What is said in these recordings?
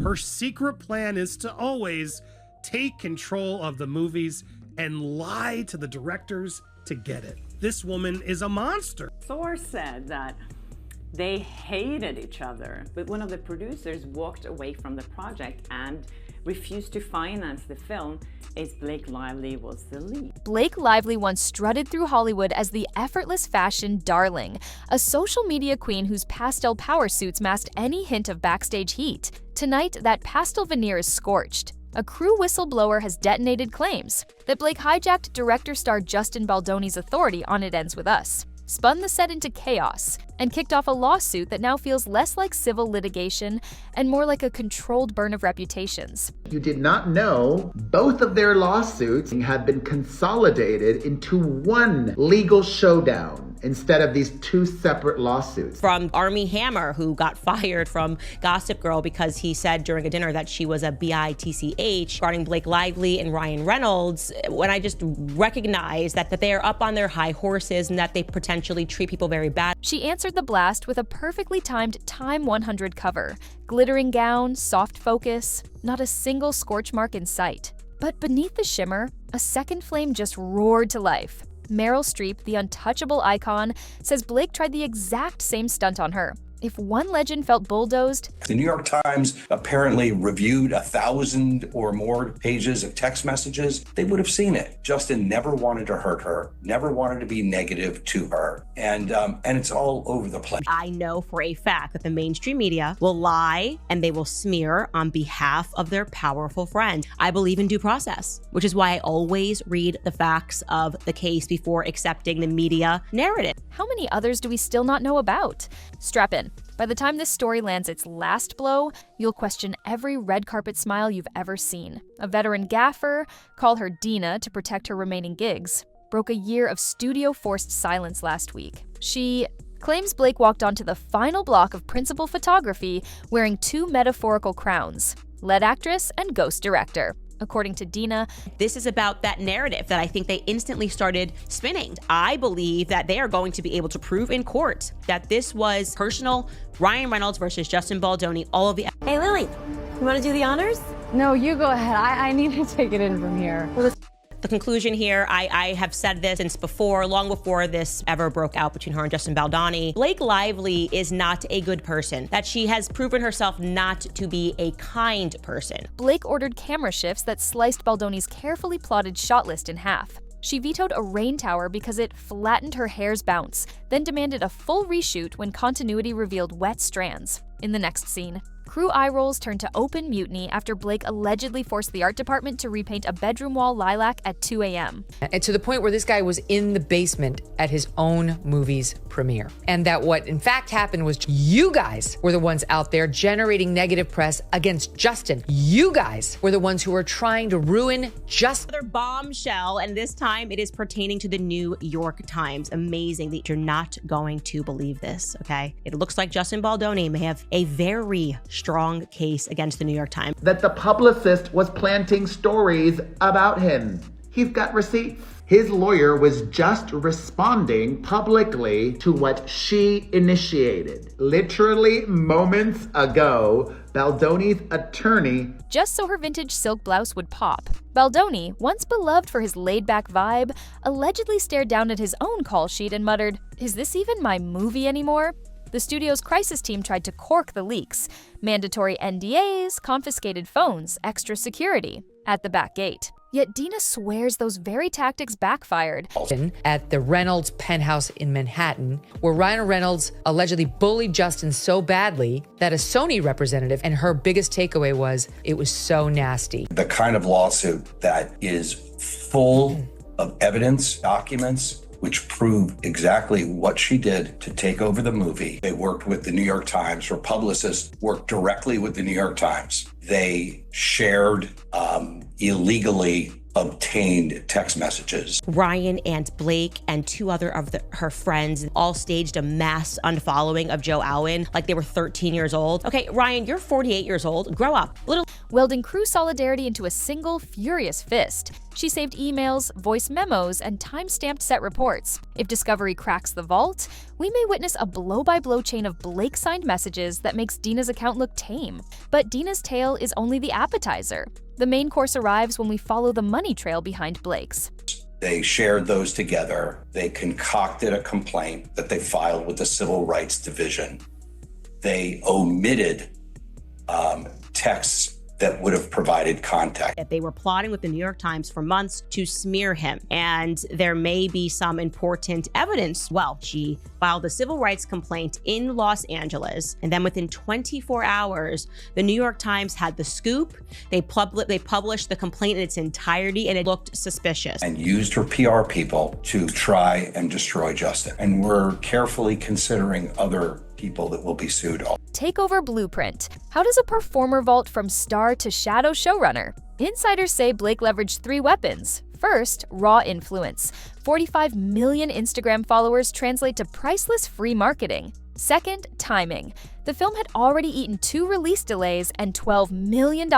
Her secret plan is to always take control of the movies and lie to the directors to get it. This woman is a monster. Thor said that they hated each other, but one of the producers walked away from the project and refused to finance the film as Blake Lively was the lead. Blake Lively once strutted through Hollywood as the effortless fashion darling, a social media queen whose pastel power suits masked any hint of backstage heat. Tonight, that pastel veneer is scorched. A crew whistleblower has detonated claims that Blake hijacked director-star Justin Baldoni's authority on It Ends With Us, spun the set into chaos, and kicked off a lawsuit that now feels less like civil litigation and more like a controlled burn of reputations. You did not know both of their lawsuits have been consolidated into one legal showdown instead of these two separate lawsuits. From Armie Hammer, who got fired from Gossip Girl because he said during a dinner that she was a bitch, regarding Blake Lively and Ryan Reynolds, when I just recognized that they are up on their high horses and that they potentially treat people very bad. She answered the blast with a perfectly timed Time 100 cover. Glittering gown, soft focus, not a single scorch mark in sight. But beneath the shimmer, a second flame just roared to life. Meryl Streep, the untouchable icon, says Blake tried the exact same stunt on her. If one legend felt bulldozed, the New York Times apparently reviewed 1,000 or more pages of text messages. They would have seen it. Justin never wanted to hurt her, never wanted to be negative to her. And it's all over the place. I know for a fact that the mainstream media will lie and they will smear on behalf of their powerful friends. I believe in due process, which is why I always read the facts of the case before accepting the media narrative. How many others do we still not know about? Strap in. By the time this story lands its last blow, you'll question every red carpet smile you've ever seen. A veteran gaffer, call her Dina to protect her remaining gigs, broke a year of studio-forced silence last week. She claims Blake walked onto the final block of principal photography wearing two metaphorical crowns, lead actress and ghost director. According to Dina, this is about that narrative that I think they instantly started spinning. I believe that they are going to be able to prove in court that this was personal, Ryan Reynolds versus Justin Baldoni, all of the... Hey, Lily, you want to do the honors? No, you go ahead. I need to take it in from here. The conclusion here, I have said this since before, long before this ever broke out between her and Justin Baldoni. Blake Lively is not a good person, that she has proven herself not to be a kind person. Blake ordered camera shifts that sliced Baldoni's carefully plotted shot list in half. She vetoed a rain tower because it flattened her hair's bounce, then demanded a full reshoot when continuity revealed wet strands. In the next scene, crew eye rolls turned to open mutiny after Blake allegedly forced the art department to repaint a bedroom wall lilac at 2 a.m. And to the point where this guy was in the basement at his own movie's premiere. And that what in fact happened was you guys were the ones out there generating negative press against Justin. You guys were the ones who were trying to ruin Justin. Another bombshell, and this time it is pertaining to the New York Times. Amazing that you're not going to believe this, okay? It looks like Justin Baldoni may have a very strong case against the New York Times. That the publicist was planting stories about him. He's got receipts. His lawyer was just responding publicly to what she initiated. Literally moments ago, Baldoni's attorney, just so her vintage silk blouse would pop, Baldoni, once beloved for his laid-back vibe, allegedly stared down at his own call sheet and muttered, "Is this even my movie anymore?" The studio's crisis team tried to cork the leaks. Mandatory NDAs, confiscated phones, extra security at the back gate. Yet Dina swears those very tactics backfired. At the Reynolds penthouse in Manhattan, where Ryan Reynolds allegedly bullied Justin so badly that a Sony representative, and her biggest takeaway was, it was so nasty. The kind of lawsuit that is full of evidence, documents, which prove exactly what she did to take over the movie. They worked with the New York Times. Her publicist worked directly with the New York Times. They shared illegally obtained text messages. Ryan and Blake and two other of her friends all staged a mass unfollowing of Joe Alwyn like they were 13 years old. Okay, Ryan, you're 48 years old. Grow up. Welding crew solidarity into a single furious fist. She saved emails, voice memos, and time-stamped set reports. If Discovery cracks the vault, we may witness a blow-by-blow chain of Blake-signed messages that makes Dina's account look tame. But Dina's tale is only the appetizer. The main course arrives when we follow the money trail behind Blake's. They shared those together. They concocted a complaint that they filed with the Civil Rights Division. They omitted texts that would have provided context. That they were plotting with the New York Times for months to smear him, and there may be some important evidence. Well, she filed a civil rights complaint in Los Angeles, and then within 24 hours, the New York Times had the scoop. They published the complaint in its entirety, and it looked suspicious. And used her PR people to try and destroy Justin. And we're carefully considering other people that will be sued. Takeover blueprint. How does a performer vault from star to shadow showrunner? Insiders say Blake leveraged 3 weapons. First, raw influence. 45 million Instagram followers translate to priceless free marketing. Second, timing. The film had already eaten 2 release delays and $12 million in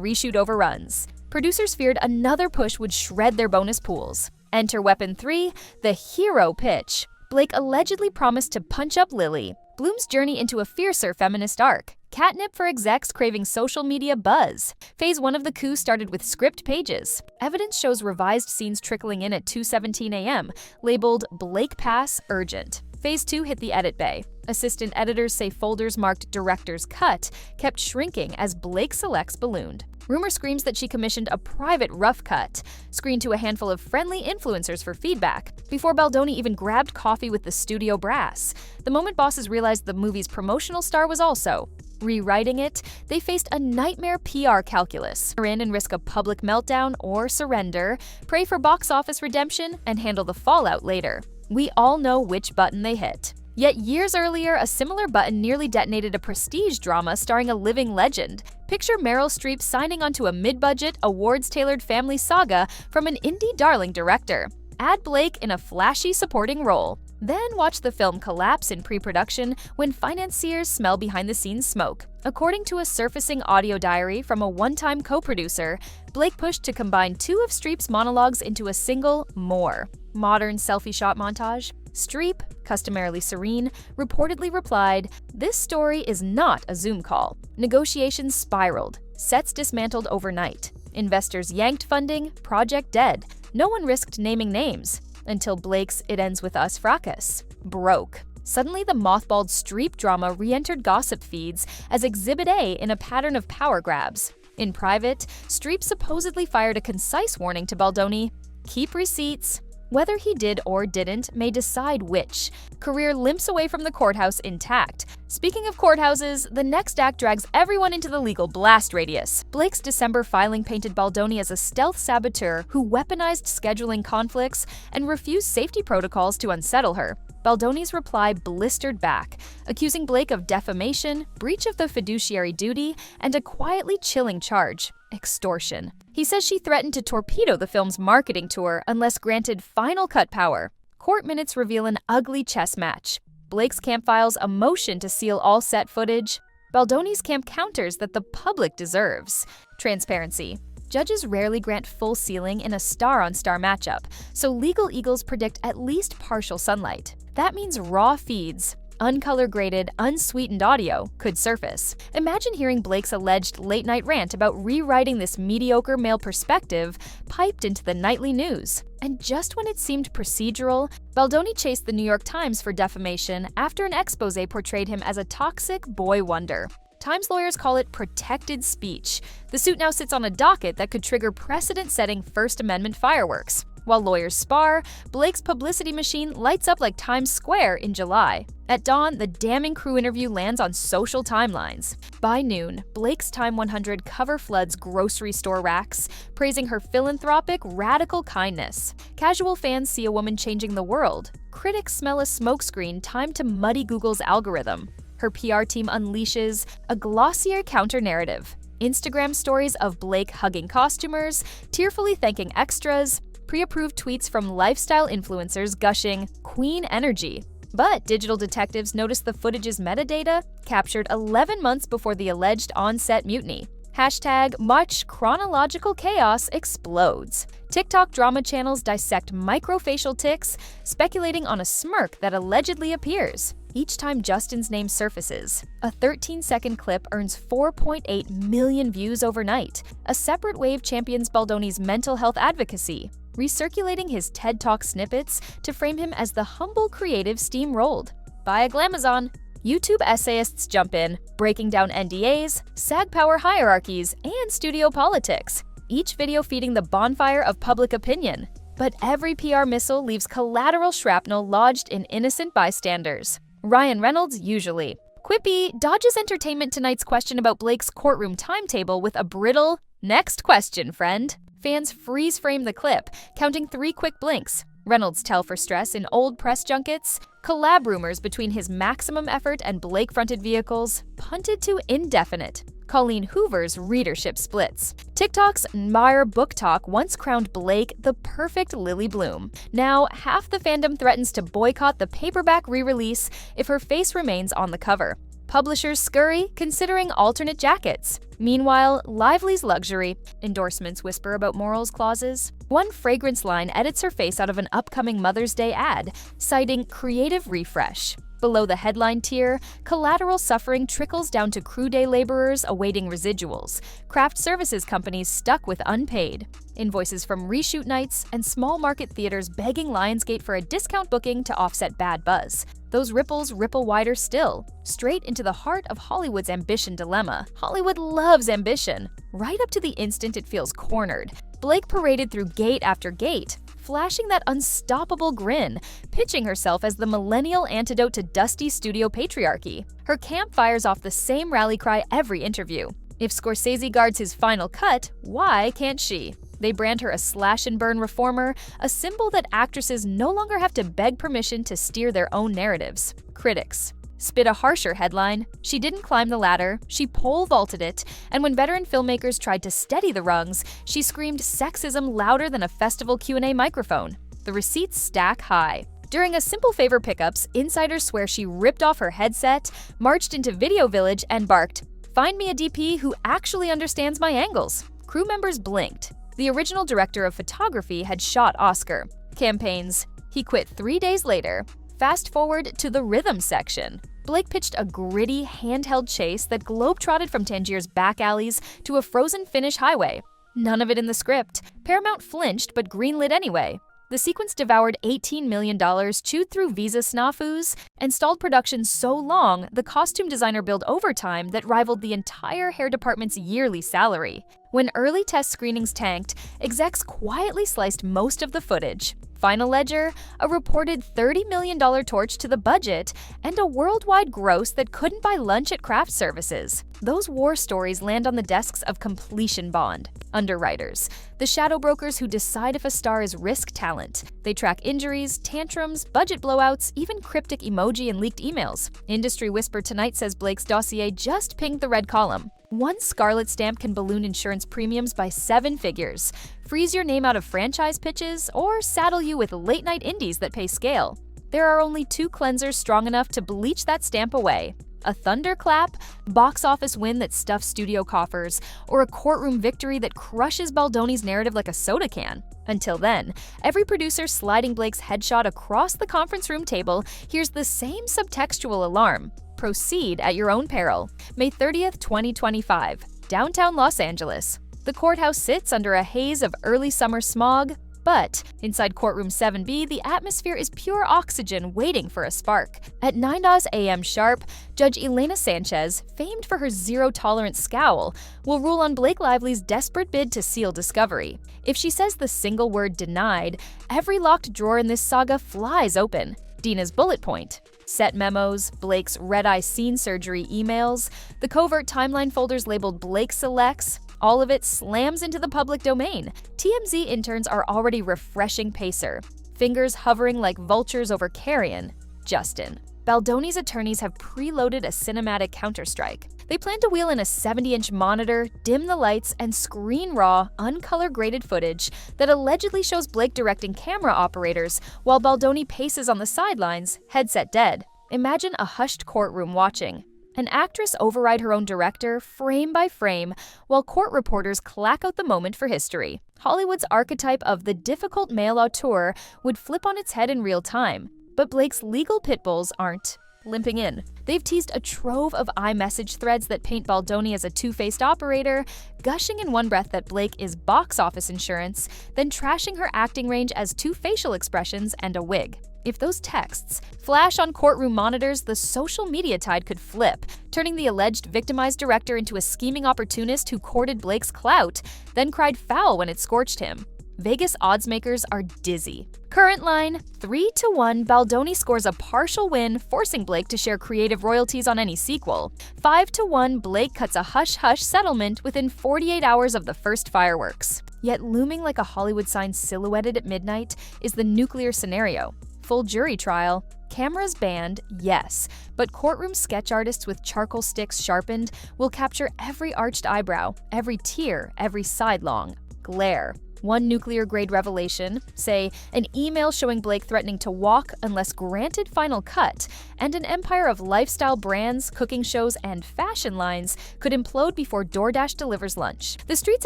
reshoot overruns. Producers feared another push would shred their bonus pools. Enter weapon 3, the hero pitch. Blake allegedly promised to punch up Lily. Bloom's journey into a fiercer feminist arc. Catnip for execs craving social media buzz. Phase 1 of the coup started with script pages. Evidence shows revised scenes trickling in at 2:17 a.m., labeled Blake Pass Urgent. Phase 2 hit the edit bay. Assistant editors say folders marked Director's Cut kept shrinking as Blake Selects ballooned. Rumor screams that she commissioned a private rough cut, screened to a handful of friendly influencers for feedback, before Baldoni even grabbed coffee with the studio brass. The moment bosses realized the movie's promotional star was also rewriting it, they faced a nightmare PR calculus. In and risk a public meltdown or surrender, pray for box office redemption, and handle the fallout later. We all know which button they hit. Yet years earlier, a similar button nearly detonated a prestige drama starring a living legend. Picture Meryl Streep signing onto a mid-budget, awards-tailored family saga from an indie darling director. Add Blake in a flashy supporting role. Then watch the film collapse in pre-production when financiers smell behind-the-scenes smoke. According to a surfacing audio diary from a one-time co-producer, Blake pushed to combine 2 of Streep's monologues into a single, more modern selfie shot montage. Streep, customarily serene, reportedly replied, "This story is not a Zoom call." Negotiations spiraled, sets dismantled overnight. Investors yanked funding, project dead. No one risked naming names. Until Blake's It Ends With Us fracas broke. Suddenly, the mothballed Streep drama re-entered gossip feeds as Exhibit A in a pattern of power grabs. In private, Streep supposedly fired a concise warning to Baldoni, "Keep receipts." Whether he did or didn't may decide which. Career limps away from the courthouse intact. Speaking of courthouses, the next act drags everyone into the legal blast radius. Blake's December filing painted Baldoni as a stealth saboteur who weaponized scheduling conflicts and refused safety protocols to unsettle her. Baldoni's reply blistered back, accusing Blake of defamation, breach of the fiduciary duty, and a quietly chilling charge: extortion. He says she threatened to torpedo the film's marketing tour unless granted final cut power. Court minutes reveal an ugly chess match. Blake's camp files a motion to seal all set footage. Baldoni's camp counters that the public deserves transparency. Judges rarely grant full sealing in a star-on-star matchup, so legal eagles predict at least partial sunlight. That means raw feeds, uncolor-graded, unsweetened audio could surface. Imagine hearing Blake's alleged late-night rant about rewriting this mediocre male perspective piped into the nightly news. And just when it seemed procedural, Baldoni chased the New York Times for defamation after an expose portrayed him as a toxic boy wonder. Times lawyers call it protected speech. The suit now sits on a docket that could trigger precedent-setting First Amendment fireworks. While lawyers spar, Blake's publicity machine lights up like Times Square in July. At dawn, the damning crew interview lands on social timelines. By noon, Blake's Time 100 cover floods grocery store racks, praising her philanthropic, radical kindness. Casual fans see a woman changing the world. Critics smell a smokescreen timed to muddy Google's algorithm. Her PR team unleashes a glossier counter-narrative. Instagram stories of Blake hugging costumers, tearfully thanking extras, pre-approved tweets from lifestyle influencers gushing queen energy. But digital detectives noticed the footage's metadata captured 11 months before the alleged on-set mutiny. Hashtag much chronological chaos explodes. TikTok drama channels dissect microfacial tics, speculating on a smirk that allegedly appears each time Justin's name surfaces. A 13-second clip earns 4.8 million views overnight. A separate wave champions Baldoni's mental health advocacy, recirculating his TED Talk snippets to frame him as the humble creative steamrolled by a glamazon. YouTube essayists jump in, breaking down NDAs, SAG power hierarchies, and studio politics, each video feeding the bonfire of public opinion. But every PR missile leaves collateral shrapnel lodged in innocent bystanders. Ryan Reynolds usually. Quippy dodges Entertainment Tonight's question about Blake's courtroom timetable with a brittle, "Next question, friend." Fans freeze frame the clip, counting 3 quick blinks. Reynolds tell for stress in old press junkets. Collab rumors between his Maximum Effort and Blake-fronted vehicles punted to indefinite. Colleen Hoover's readership splits. TikTok's Meyer Book Talk once crowned Blake the perfect Lily Bloom. Now, half the fandom threatens to boycott the paperback re-release if her face remains on the cover. Publishers scurry, considering alternate jackets. Meanwhile, Lively's luxury. Endorsements whisper about morals clauses. One fragrance line edits her face out of an upcoming Mother's Day ad, citing creative refresh. Below the headline tier, collateral suffering trickles down to crew day laborers awaiting residuals, craft services companies stuck with unpaid, invoices from reshoot nights, and small market theaters begging Lionsgate for a discount booking to offset bad buzz. Those ripples ripple wider still, straight into the heart of Hollywood's ambition dilemma. Hollywood loves ambition, right up to the instant it feels cornered. Blake paraded through gate after gate, flashing that unstoppable grin, pitching herself as the millennial antidote to dusty studio patriarchy. Her camp fires off the same rally cry every interview. If Scorsese guards his final cut, why can't she? They brand her a slash-and-burn reformer, a symbol that actresses no longer have to beg permission to steer their own narratives. Critics spit a harsher headline. She didn't climb the ladder, she pole vaulted it, and when veteran filmmakers tried to steady the rungs, she screamed sexism louder than a festival Q&A microphone. The receipts stack high. During a Simple Favor pickups, insiders swear she ripped off her headset, marched into Video Village, and barked, "Find me a DP who actually understands my angles." Crew members blinked. The original director of photography had shot Oscar. Campaigns. He quit 3 days later. Fast forward to the rhythm section. Blake pitched a gritty, handheld chase that globetrotted from Tangier's back alleys to a frozen Finnish highway. None of it in the script. Paramount flinched but greenlit anyway. The sequence devoured $18 million, chewed through visa snafus, and stalled production so long the costume designer billed overtime that rivaled the entire hair department's yearly salary. When early test screenings tanked, execs quietly sliced most of the footage. Final ledger, a reported $30 million torch to the budget, and a worldwide gross that couldn't buy lunch at craft services. Those war stories land on the desks of Completion Bond, underwriters, the shadow brokers who decide if a star is risk talent. They track injuries, tantrums, budget blowouts, even cryptic emoji and leaked emails. Industry Whisper Tonight says Blake's dossier just pinged the red column. One scarlet stamp can balloon insurance premiums by 7 figures, freeze your name out of franchise pitches, or saddle you with late-night indies that pay scale. There are only 2 cleansers strong enough to bleach that stamp away. A thunderclap, box office win that stuffs studio coffers, or a courtroom victory that crushes Baldoni's narrative like a soda can. Until then, every producer sliding Blake's headshot across the conference room table hears the same subtextual alarm. Proceed at your own peril. May 30th, 2025, downtown Los Angeles. The courthouse sits under a haze of early summer smog, but inside Courtroom 7B, the atmosphere is pure oxygen waiting for a spark. At 9 a.m. sharp, Judge Elena Sanchez, famed for her zero-tolerance scowl, will rule on Blake Lively's desperate bid to seal discovery. If she says the single word denied, every locked drawer in this saga flies open. Dina's bullet point, set memos, Blake's red-eye scene surgery emails, the covert timeline folders labeled Blake Selects, all of it slams into the public domain. TMZ interns are already refreshing Pacer, fingers hovering like vultures over carrion, Justin. Baldoni's attorneys have preloaded a cinematic counterstrike. They plan to wheel in a 70-inch monitor, dim the lights, and screen raw, uncolor-graded footage that allegedly shows Blake directing camera operators while Baldoni paces on the sidelines, headset dead. Imagine a hushed courtroom watching. An actress override her own director, frame by frame, while court reporters clack out the moment for history. Hollywood's archetype of the difficult male auteur would flip on its head in real time. But Blake's legal pit bulls aren't limping in. They've teased a trove of iMessage threads that paint Baldoni as a two-faced operator, gushing in one breath that Blake is box office insurance, then trashing her acting range as two facial expressions and a wig. If those texts flash on courtroom monitors, the social media tide could flip, turning the alleged victimized director into a scheming opportunist who courted Blake's clout, then cried foul when it scorched him. Vegas odds makers are dizzy. Current line, 3-1, Baldoni scores a partial win, forcing Blake to share creative royalties on any sequel. 5-1, Blake cuts a hush-hush settlement within 48 hours of the first fireworks. Yet looming like a Hollywood sign silhouetted at midnight is the nuclear scenario. Full jury trial, cameras banned, yes, but courtroom sketch artists with charcoal sticks sharpened will capture every arched eyebrow, every tear, every sidelong glare. One nuclear-grade revelation, say an email showing Blake threatening to walk unless granted final cut, and an empire of lifestyle brands, cooking shows, and fashion lines could implode before DoorDash delivers lunch. The streets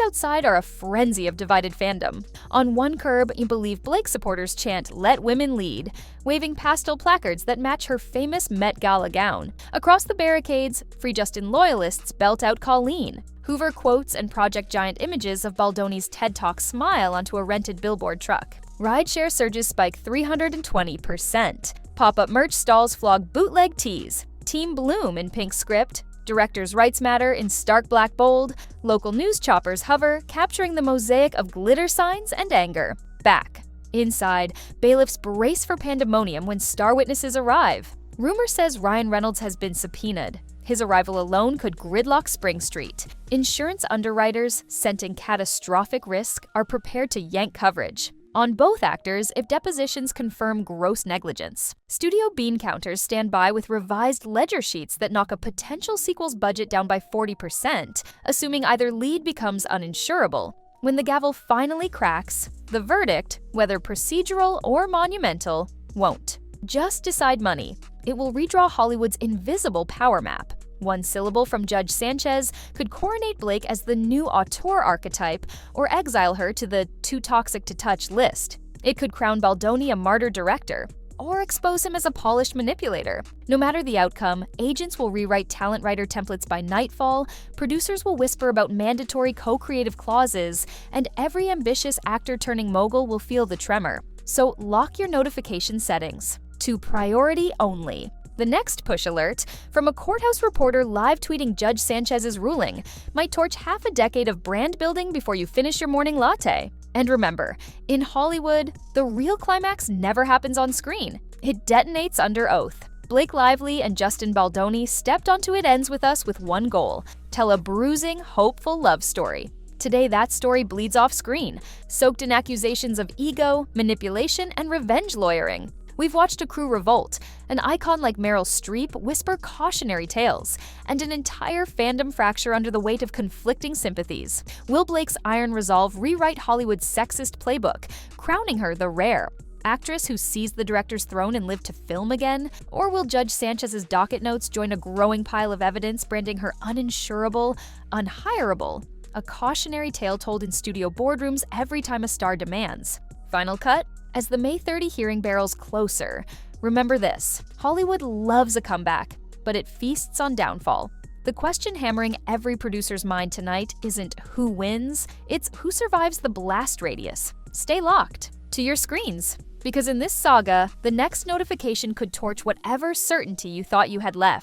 outside are a frenzy of divided fandom. On one curb, you believe Blake supporters chant, "Let women lead," waving pastel placards that match her famous Met Gala gown. Across the barricades, Free Justin loyalists belt out Colleen. Hoover quotes and Project Giant images of Baldoni's TED Talk smile onto a rented billboard truck. Rideshare surges spike 320%. Pop-up merch stalls flog bootleg tees. Team Bloom in pink script. Directors' rights matter in stark black bold. Local news choppers hover, capturing the mosaic of glitter signs and anger. Back. Inside, bailiffs brace for pandemonium when star witnesses arrive. Rumor says Ryan Reynolds has been subpoenaed. His arrival alone could gridlock Spring Street. Insurance underwriters, scenting catastrophic risk, are prepared to yank coverage on both actors if depositions confirm gross negligence. Studio bean counters stand by with revised ledger sheets that knock a potential sequel's budget down by 40%, assuming either lead becomes uninsurable. When the gavel finally cracks, the verdict, whether procedural or monumental, won't just decide money. It will redraw Hollywood's invisible power map. One syllable from Judge Sanchez could coronate Blake as the new auteur archetype or exile her to the too toxic to touch list. It could crown Baldoni a martyr director or expose him as a polished manipulator. No matter the outcome, agents will rewrite talent writer templates by nightfall, producers will whisper about mandatory co-creative clauses, and every ambitious actor-turning mogul will feel the tremor. So lock your notification settings to priority only. The next push alert, from a courthouse reporter live tweeting Judge Sanchez's ruling, might torch half a decade of brand building before you finish your morning latte. And remember, in Hollywood, the real climax never happens on screen. It detonates under oath. Blake Lively and Justin Baldoni stepped onto It Ends With Us with one goal: tell a bruising, hopeful love story. Today, that story bleeds off screen, soaked in accusations of ego, manipulation, and revenge lawyering. We've watched a crew revolt, an icon like Meryl Streep whisper cautionary tales, and an entire fandom fracture under the weight of conflicting sympathies. Will Blake's iron resolve rewrite Hollywood's sexist playbook, crowning her the rare actress who seized the director's throne and lived to film again? Or will Judge Sanchez's docket notes join a growing pile of evidence branding her uninsurable, unhireable, a cautionary tale told in studio boardrooms every time a star demands? Final cut? As the May 30 hearing barrels closer, remember this: Hollywood loves a comeback, but it feasts on downfall. The question hammering every producer's mind tonight isn't who wins, it's who survives the blast radius. Stay locked to your screens, because in this saga, the next notification could torch whatever certainty you thought you had left.